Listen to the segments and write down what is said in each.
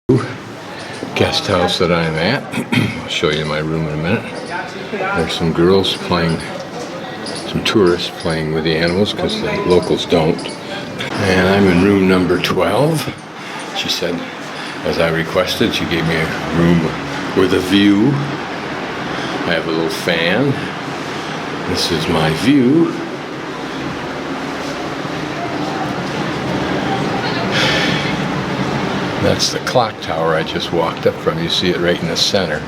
Guest house that I'm at. I'll show you my room in a minute. There's some girls playing, some tourists playing with the animals because the locals don't. And I'm in room number 12. She said, as I requested, she gave me a room with a view. I have a little fan. This is my view. That's the clock tower I just walked up from. You see it right in the center.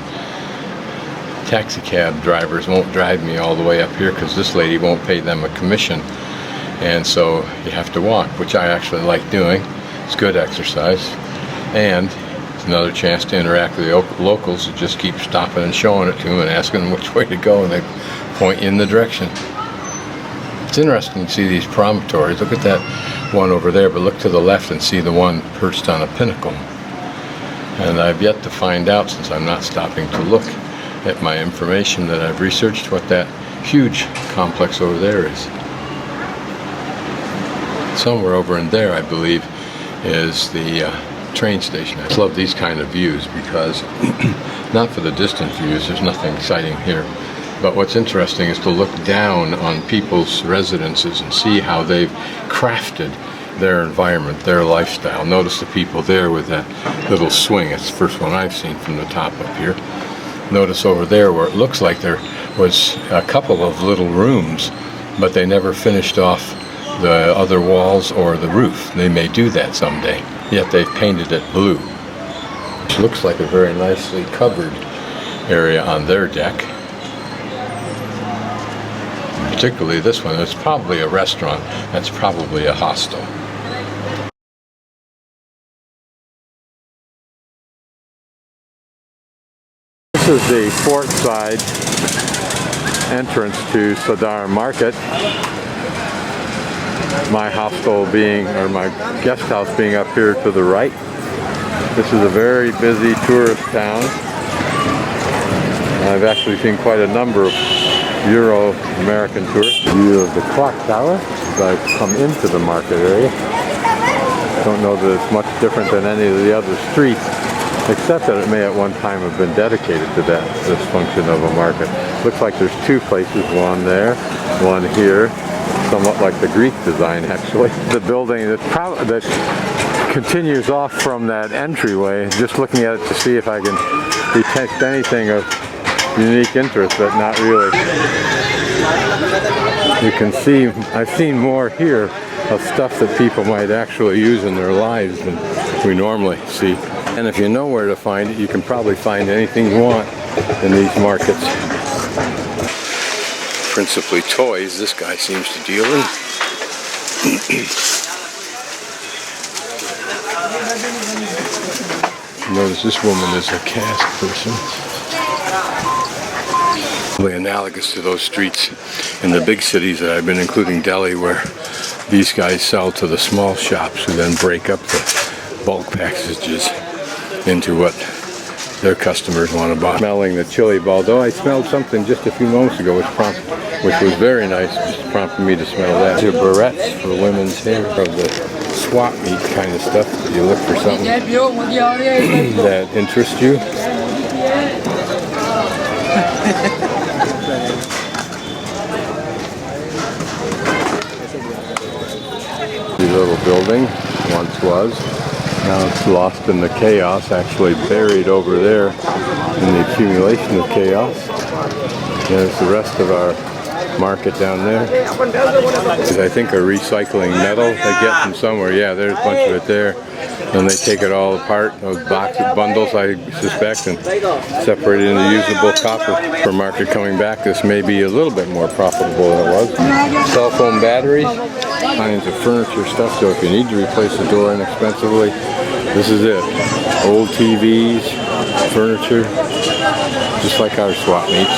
Taxi cab drivers won't drive me all the way up here because this lady won't pay them a commission. And so you have to walk, which I actually like doing. It's good exercise. And it's another chance to interact with the locals who just keep stopping and showing it to them and asking them which way to go, and they point you in the direction. It's interesting to see these promontories. Look at that one over there, but look to the left and see the one perched on a pinnacle. And I've yet to find out, since I'm not stopping to look at my information that I've researched, what that huge complex over there is. Somewhere over in there, I believe, is the train station. I love these kind of views because, not for the distant views, there's nothing exciting here. But what's interesting is to look down on people's residences and see how they've crafted their environment, their lifestyle. Notice the people there with that little swing. It's the first one I've seen from the top up here. Notice over there where it looks like there was a couple of little rooms, but they never finished off the other walls or the roof. They may do that someday, yet they've painted it blue. Which looks like a very nicely covered area on their deck. Particularly this one, it's probably a restaurant. That's probably a hostel. This is the port side entrance to Sadar Market. My hostel being, or my guest house being up here to the right. This is a very busy tourist town. I've actually seen quite a number of Euro-American tourists. View of the clock tower as I've come into the market area. Don't know that it's much different than any of the other streets, except that it may at one time have been dedicated to this function of a market. Looks like there's two places, one there, one here, somewhat like the Greek design actually. The building that continues off from that entryway, just looking at it to see if I can detect anything of unique interest, but not really. You can see, I've seen more here of stuff that people might actually use in their lives than we normally see. And if you know where to find it, you can probably find anything you want in these markets. Principally toys, this guy seems to deal in. Notice this woman is a caste person. Analogous to those streets in the big cities that I've been, including Delhi, where these guys sell to the small shops who then break up the bulk packages into what their customers want to buy. Smelling the chili ball, though I smelled something just a few moments ago which was very nice, just prompted me to smell that. These are barrettes for women's hair, of the swap meet kind of stuff. You look for something that interests you. The little building once was. Now it's lost in the chaos, actually buried over there in the accumulation of chaos. There's the rest of our market down there. I think are recycling metal they get from somewhere. Yeah, there's a bunch of it there. And they take it all apart, those boxes, bundles, I suspect, and separate it into usable copper. For market coming back, this may be a little bit more profitable than it was. Cell phone batteries, kinds of furniture stuff, so if you need to replace the door inexpensively, this is it. Old TVs, furniture, just like our swap meets.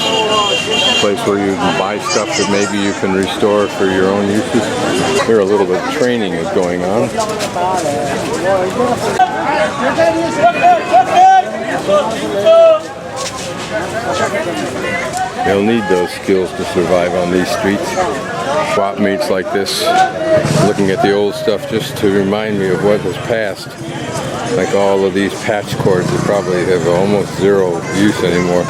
A place where you can buy stuff that maybe you can restore for your own uses. Here a little bit of training is going on. They'll need those skills to survive on these streets. Swap meets like this, looking at the old stuff just to remind me of what was past. Like all of these patch cords that probably have almost zero use anymore,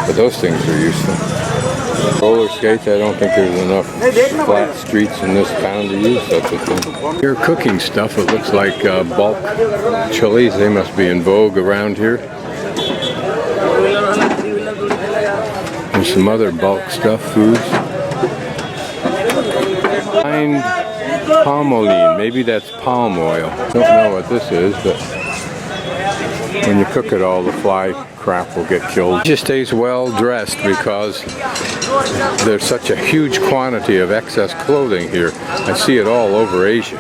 but those things are useful. Roller skates, I don't think there's enough flat streets in this town to use such a thing. Here, cooking stuff, it looks like bulk chilies. They must be in vogue around here. And some other bulk stuff, foods. Fine palmoline, maybe that's palm oil. Don't know what this is, but when you cook it, all the fly crap will get killed. It just stays well dressed because there's such a huge quantity of excess clothing here. I see it all over Asia.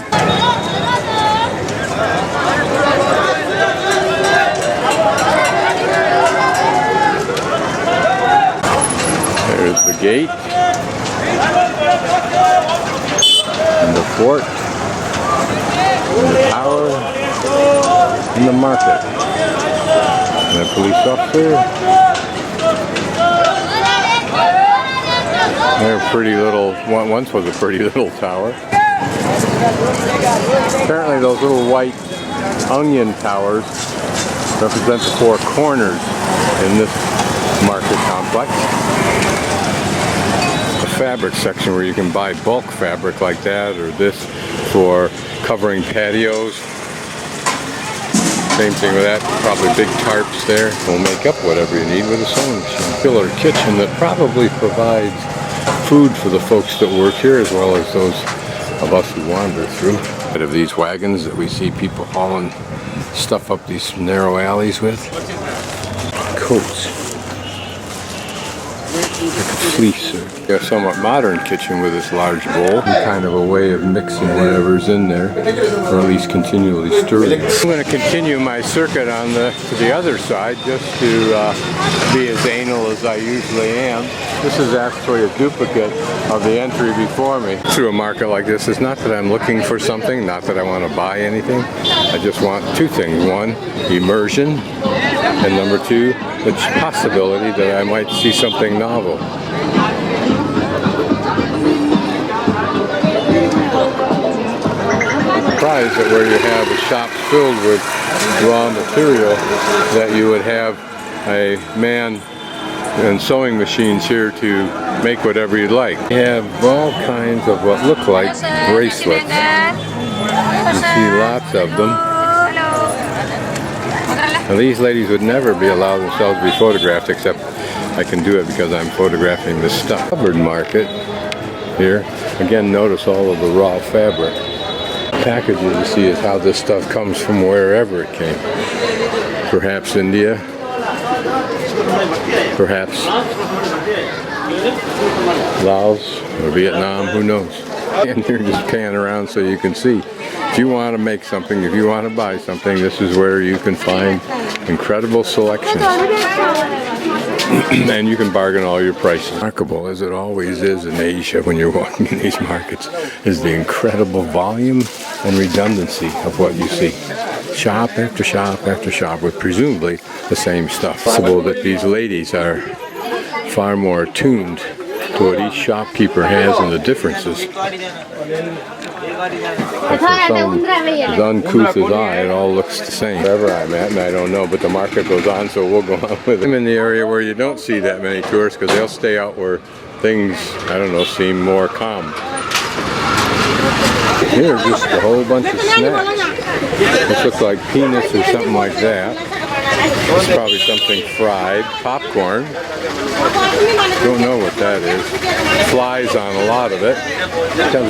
There's the gate and the fort and the tower and the market. And a police officer. They're pretty little, once was a pretty little tower. Apparently those little white onion towers represent the four corners in this market complex. The fabric section where you can buy bulk fabric like that, or this for covering patios. Same thing with that, probably big tarps there. Will make up whatever you need with a sewing machine. Killer kitchen that probably provides food for the folks that work here as well as those of us who wander through. Of these wagons that we see people hauling stuff up these narrow alleys with. Coats. Like a fleece. A somewhat modern kitchen with this large bowl. Kind of a way of mixing whatever's in there, or at least continually stirring. I'm going to continue my circuit on to the other side just to be as anal as I usually am. This is actually a duplicate of the entry before me. Through a market like this, it's not that I'm looking for something, not that I want to buy anything. I just want two things. One, immersion, and number two, the possibility that I might see something novel. Surprised that where you have a shop filled with raw material that you would have a man and sewing machines here to make whatever you'd like. You have all kinds of what look like bracelets. You see lots of them. Now these ladies would never be allowed themselves to be photographed, except I can do it because I'm photographing this stuff. Covered market here. Again, notice all of the raw fabric. Packages you see is how this stuff comes from wherever it came. Perhaps India, perhaps Laos or Vietnam, who knows. And you're just panning around so you can see. If you want to make something, if you want to buy something, this is where you can find incredible selections. And you can bargain all your prices. Remarkable, as it always is in Asia when you're walking in these markets, is the incredible volume and redundancy of what you see. Shop after shop after shop with presumably the same stuff. It's possible that these ladies are far more attuned to what each shopkeeper has and the differences. But for some as uncouth as I, it all looks the same. Wherever I'm at, and I don't know, but the market goes on, so we'll go on with it. I'm in the area where you don't see that many tourists because they'll stay out where things, I don't know, seem more calm. Here, just a whole bunch of snacks. This looks like peanuts or something like that. It's probably something fried. Popcorn. Don't know what that is. Flies on a lot of it.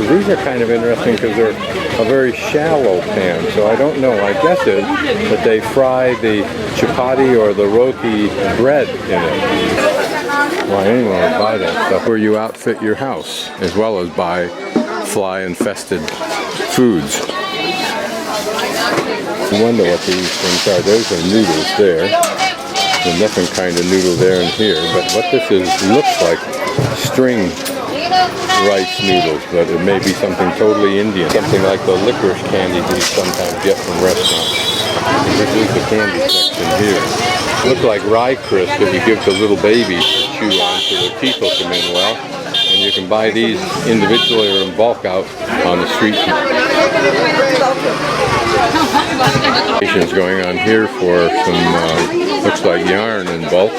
These are kind of interesting because they're a very shallow pan, so I don't know. I guess it that they fry the chapati or the roti bread in it. Well, anyone would buy that stuff. Where you outfit your house as well as buy fly-infested foods. I wonder what these things are. Those are noodles there. There's a different kind of noodle there and here. But what this is looks like string rice noodles, but it may be something totally Indian. Something like the licorice candy we sometimes get from restaurants. This is the candy section here. It looks like rye crisp that you give to little babies to chew on so their teeth will come in well. And you can buy these individually or in bulk out on the street. Is going on here for some looks like yarn in bulk.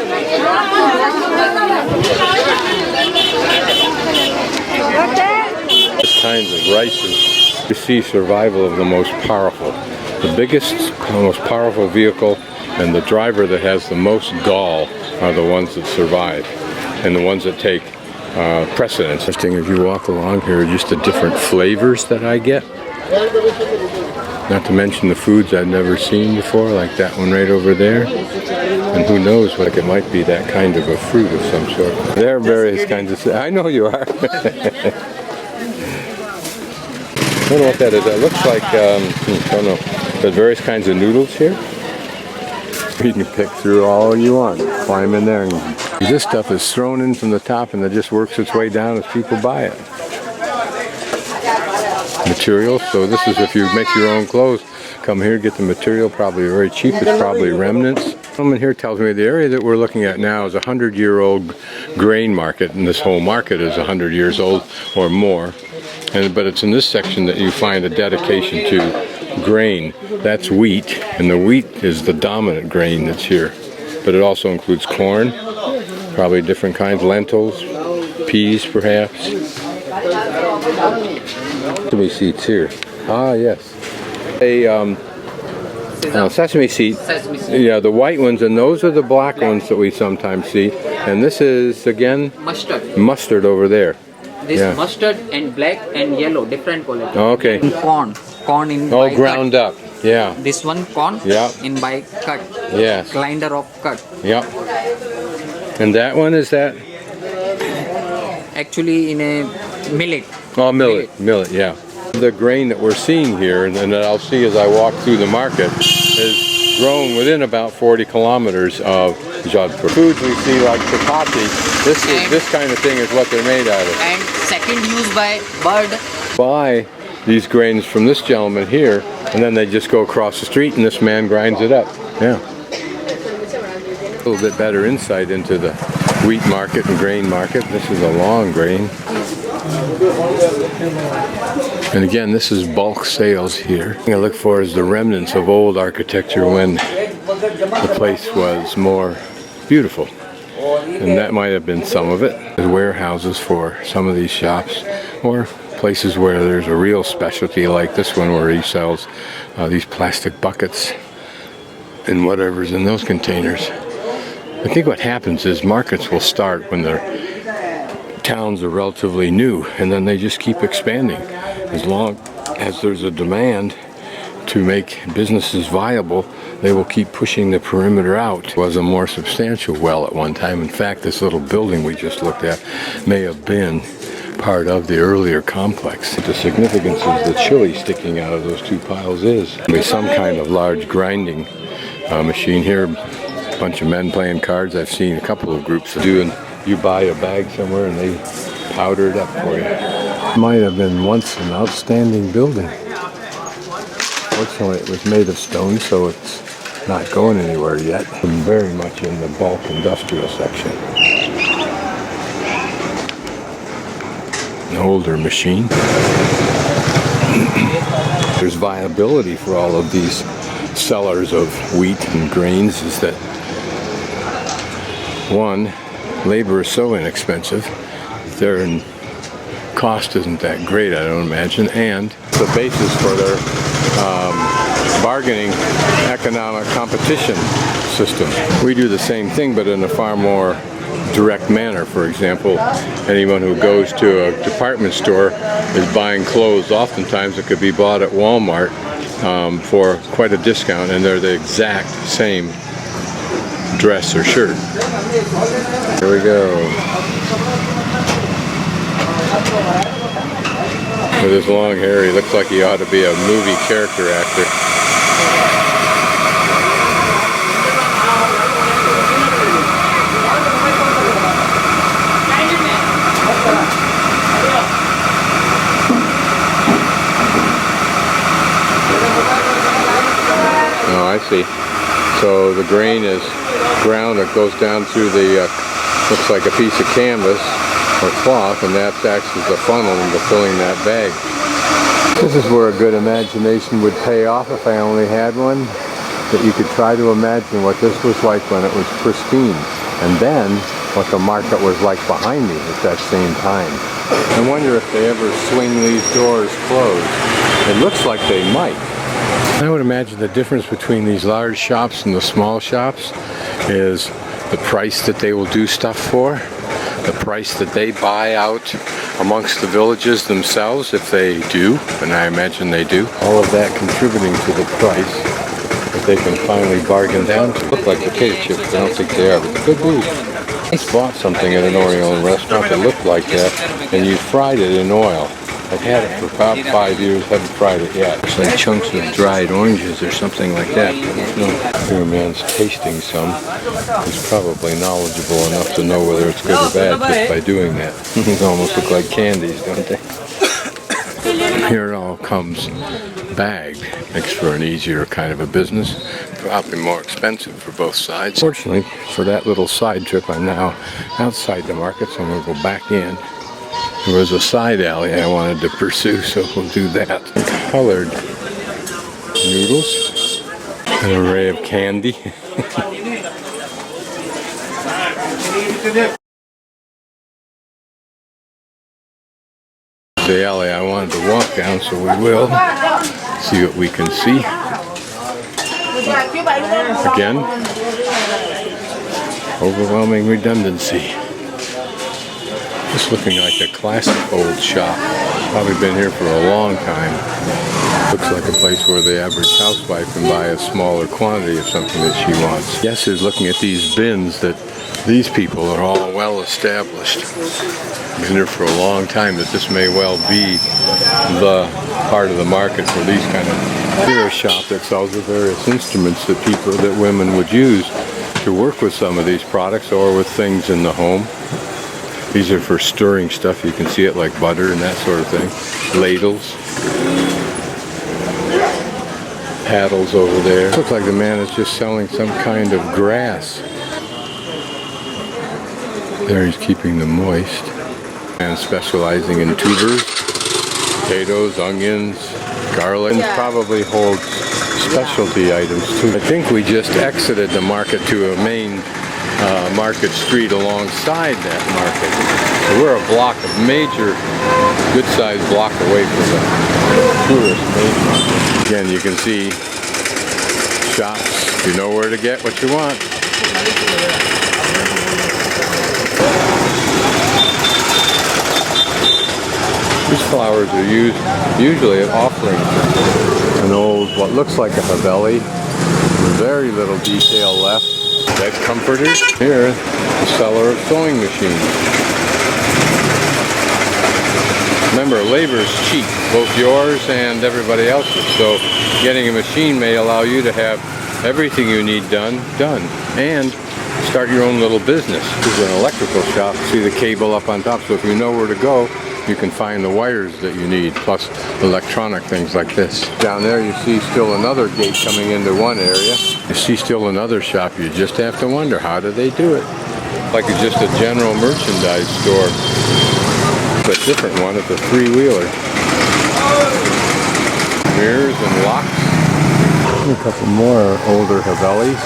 This kinds of rices. You see survival of the most powerful. The biggest, most powerful vehicle and the driver that has the most gall are the ones that survive and the ones that take precedence. Interesting, as you walk along here, just the different flavors that I get. Not to mention the foods I've never seen before, like that one right over there. And who knows, like it might be that kind of a fruit of some sort. There are various kinds of... I know you are. I don't know what that is. It looks like, I don't know. There's various kinds of noodles here. You can pick through all you want. Climb in there. And this stuff is thrown in from the top and it just works its way down as people buy it. Material. So this is if you make your own clothes. Come here, get the material, probably very cheap. It's probably remnants. Someone here tells me the area that we're looking at now is a 100-year-old grain market, and this whole market is 100 years old or more. But it's in this section that you find a dedication to grain. That's wheat, and the wheat is the dominant grain that's here. But it also includes corn, probably different kinds, lentils, peas perhaps. Sesame seeds here. Ah, yes. Sesame seed. Sesame seed. Yeah, the white ones, and those are the black ones that we sometimes see. And this is, again, Mustard. Mustard over there. This mustard and black and yellow, different quality. Okay. Corn in All by ground cut. up. Yeah. This one corn in by cut. Yes. Grinder of cut. Yep. And that one is that? Actually in a millet. Oh, millet, yeah. The grain that we're seeing here, and that I'll see as I walk through the market, is grown within about 40 kilometers of Jodhpur. Foods we see like chapati, this kind of thing is what they're made out of. And second used by bird. Buy these grains from this gentleman here, and then they just go across the street and this man grinds it up. Yeah. A little bit better insight into the wheat market and grain market. This is a long grain. And again, this is bulk sales here. What I look for is the remnants of old architecture when the place was more beautiful. And that might have been some of it. There's warehouses for some of these shops, or places where there's a real specialty like this one where he sells these plastic buckets and whatever's in those containers. I think what happens is markets will start when their towns are relatively new, and then they just keep expanding. As long as there's a demand to make businesses viable, they will keep pushing the perimeter out. It was a more substantial well at one time. In fact, this little building we just looked at may have been part of the earlier complex. The significance of the chili sticking out of those two piles is there's some kind of large grinding machine here. A bunch of men playing cards. I've seen a couple of groups doing. You buy a bag somewhere and they powder it up for you. Might have been once an outstanding building. Fortunately, it was made of stone, so it's not going anywhere yet. I'm very much in the bulk industrial section. An older machine. There's viability for all of these sellers of wheat and grains is that, one, labor is so inexpensive, their cost isn't that great, I don't imagine, and the basis for their bargaining economic competition system. We do the same thing, but in a far more direct manner. For example, anyone who goes to a department store is buying clothes. Oftentimes it could be bought at Walmart for quite a discount, and they're the exact same dress or shirt. Here we go. With his long hair, he looks like he ought to be a movie character actor. Oh, I see. So the grain is ground, it goes down through the, looks like a piece of canvas or cloth, and that acts as the funnel into filling that bag. This is where a good imagination would pay off if I only had one. That you could try to imagine what this was like when it was pristine. And then what the market was like behind me at that same time. I wonder if they ever swing these doors closed. It looks like they might. I would imagine the difference between these large shops and the small shops is the price that they will do stuff for, the price that they buy out amongst the villages themselves, if they do, and I imagine they do. All of that contributing to the price that they can finally bargain down to. Look like potato chips, but I don't think they are, but they could be. I once bought something at an Oriental restaurant that looked like that, and you fried it in oil. I've had it for about 5 years, haven't fried it yet. It's like chunks of dried oranges or something like that. Here a man's tasting some. He's probably knowledgeable enough to know whether it's good or bad just by doing that. These almost look like candies, don't they? Here it all comes bagged. Makes for an easier kind of a business. Probably more expensive for both sides. Fortunately, for that little side trip, I'm now outside the market, so I'm going to go back in. There was a side alley I wanted to pursue, so we'll do that. Colored noodles, an array of candy. The alley I wanted to walk down, so we will see what we can see. Again, overwhelming redundancy. It's looking like a classic old shop. Probably been here for a long time. Looks like a place where the average housewife can buy a smaller quantity of something that she wants. Guess is looking at these bins that these people are all well established. Been here for a long time, that this may well be the part of the market for these kind of. Here a shop that sells the various instruments that women would use to work with some of these products or with things in the home. These are for stirring stuff. You can see it like butter and that sort of thing. Ladles. Paddles over there. Looks like the man is just selling some kind of grass. There he's keeping them moist. And specializing in tubers, potatoes, onions, garlic. And probably holds specialty items too. I think we just exited the market to a main market street alongside that market. So we're a block, a major, good-sized block away from the tourist main market. Again, you can see shops. You know where to get what you want. These flowers are used usually at offerings. An old, what looks like a haveli. Very little detail left. Bed comforters. Here, the seller of sewing machines. Remember, labor is cheap, both yours and everybody else's. So getting a machine may allow you to have everything you need done, and start your own little business. This is an electrical shop. See the cable up on top, so if you know where to go, you can find the wires that you need, plus electronic things like this. Down there you see still another gate coming into one area. You see still another shop. You just have to wonder, how do they do it? Like it's just a general merchandise store, but different one. It's a three-wheeler. Mirrors and locks. A couple more older havelis.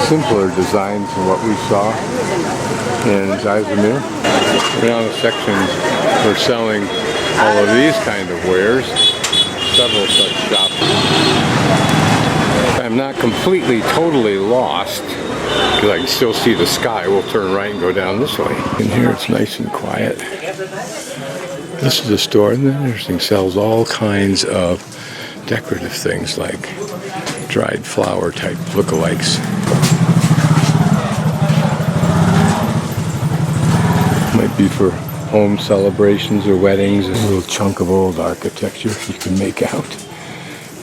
Simpler designs than what we saw in Jodhpur. Down the section for selling all of these kind of wares. Several such shops. I'm not completely, totally lost, because I can still see the sky. We'll turn right and go down this way. In here it's nice and quiet. This is a store, and then interesting, sells all kinds of decorative things like dried flower type lookalikes. Might be for home celebrations or weddings. There's a little chunk of old architecture you can make out.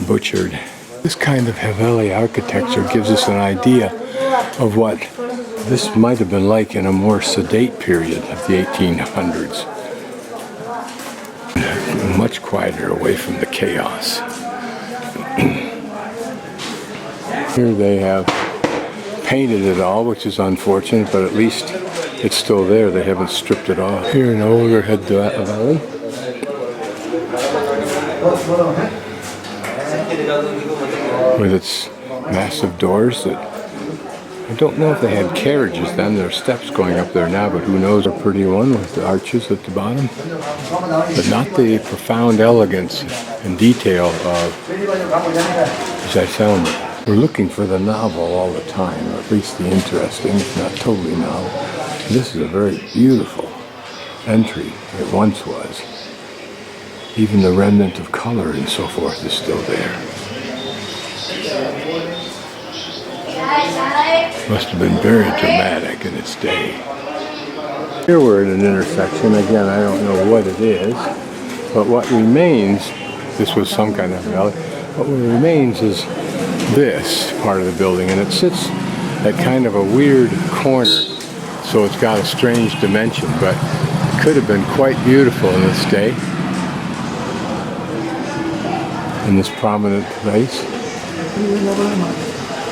Butchered. This kind of haveli architecture gives us an idea of what this might have been like in a more sedate period of the 1800s. Much quieter, away from the chaos. Here they have painted it all, which is unfortunate, but at least it's still there. They haven't stripped it off. Here an older haveli. with its massive doors that I don't know if they had carriages then. There are steps going up there now, but who knows? A pretty one with the arches at the bottom, but not the profound elegance and detail of Jaisalmer. We're looking for the novel all the time, or at least the interesting, if not totally novel. This is a very beautiful entry. It once was. Even the remnant of color and so forth is still there. Must have been very dramatic in its day. Here we're at an intersection. Again, I don't know what it is, but what remains, this was some kind of valley, what remains is this part of the building, and it sits at kind of a weird corner, so it's got a strange dimension, but it could have been quite beautiful in its day, in this prominent place.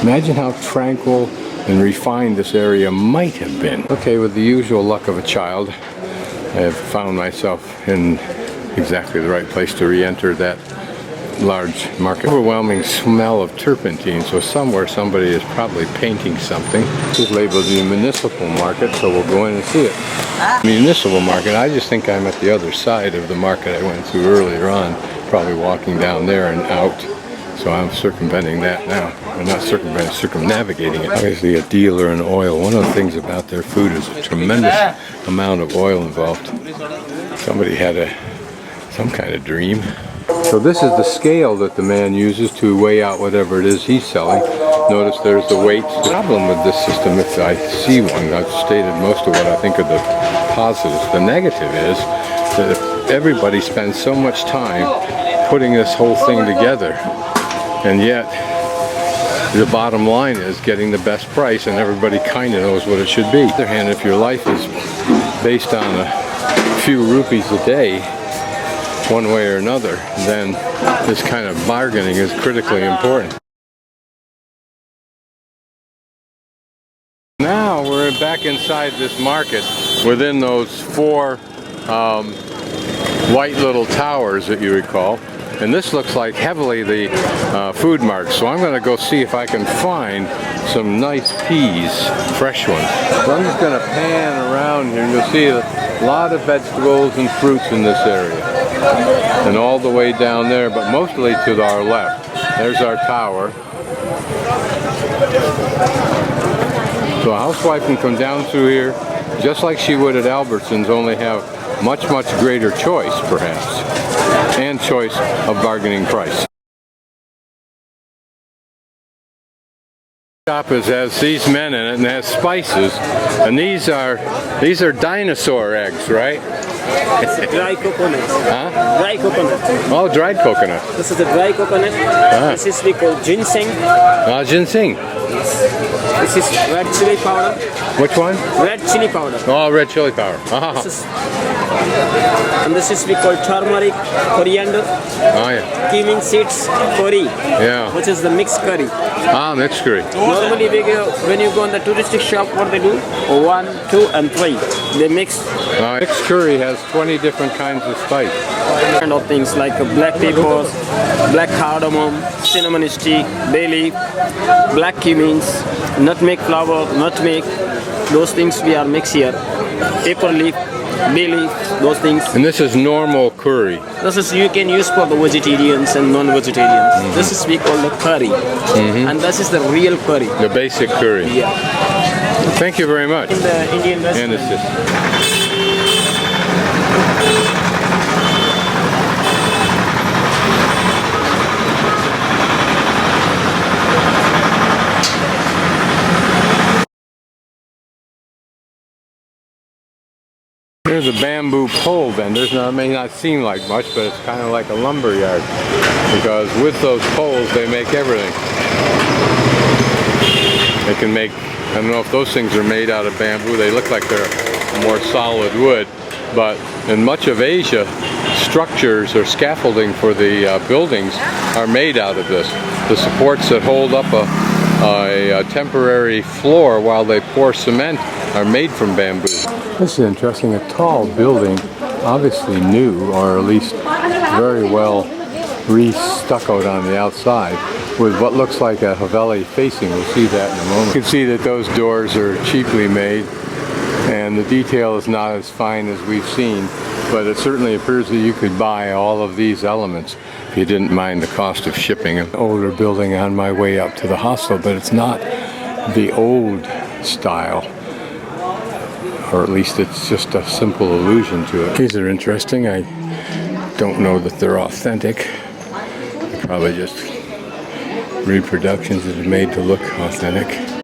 Imagine how tranquil and refined this area might have been. Okay, with the usual luck of a child, I have found myself in exactly the right place to re-enter that large market. Overwhelming smell of turpentine, so somewhere somebody is probably painting something. This is labeled the municipal market, so we'll go in and see it. Municipal market, I just think I'm at the other side of the market I went through earlier on, probably walking down there and out. So I'm circumventing that now. I'm not circumventing, circumnavigating it. Obviously a dealer in oil. One of the things about their food is a tremendous amount of oil involved. Somebody had some kind of dream. So this is the scale that the man uses to weigh out whatever it is he's selling. Notice there's the weights. The problem with this system, if I see one, I've stated most of what I think are the positives. The negative is that everybody spends so much time putting this whole thing together, and yet the bottom line is getting the best price, and everybody kind of knows what it should be. On the other hand, if your life is based on a few rupees a day, one way or another, then this kind of bargaining is critically important. Now we're back inside this market within those four white little towers that you recall. And this looks like heavily the food mart. So I'm going to go see if I can find some nice peas, fresh ones. So I'm just going to pan around here, and you'll see a lot of vegetables and fruits in this area. And all the way down there, but mostly to our left. There's our tower. So a housewife can come down through here just like she would at Albertsons, only have much greater choice, perhaps, and choice of bargaining price. The shop has these men in it and has spices, and these are dinosaur eggs, right? It's a dry coconut. Huh? Dry coconut. Oh, dried coconut. This is a dry coconut. This is we call ginseng. Ginseng. This is red chili powder. Which one? Red chili powder. Oh, red chili powder. And this is we call turmeric, coriander, Oh yeah. cumin seeds, curry. Yeah. Which is the mixed curry. Mixed curry. Normally when you go in the touristic shop, what they do? 1, 2, and 3. They mix. Mixed curry has 20 different kinds of spice. Kind of things like black peppers, black cardamom, cinnamon stick, bay leaf, black cumins, nutmeg flower, nutmeg. Those things we are mix here. Pepper leaf, bay leaf, those things. And this is normal curry. This is you can use for the vegetarians and non-vegetarians. This is we call the curry, and this is the real curry. The basic curry. Yeah. Thank you very much. In the Indian restaurant. And it's just Here's a bamboo pole vendors. Now it may not seem like much, but it's kind of like a lumber yard, because with those poles they make everything. They can make, I don't know if those things are made out of bamboo. They look like they're more solid wood, but in much of Asia, structures or scaffolding for the buildings are made out of this. The supports that hold up a temporary floor while they pour cement are made from bamboo. This is interesting. A tall building, obviously new, or at least very well re-stuccoed on the outside with what looks like a Haveli facing. We'll see that in a moment. You can see that those doors are cheaply made, and the detail is not as fine as we've seen, but it certainly appears that you could buy all of these elements if you didn't mind the cost of shipping. An older building on my way up to the hostel, but it's not the old style, or at least it's just a simple allusion to it. These are interesting. I don't know that they're authentic. They're probably just reproductions that are made to look authentic.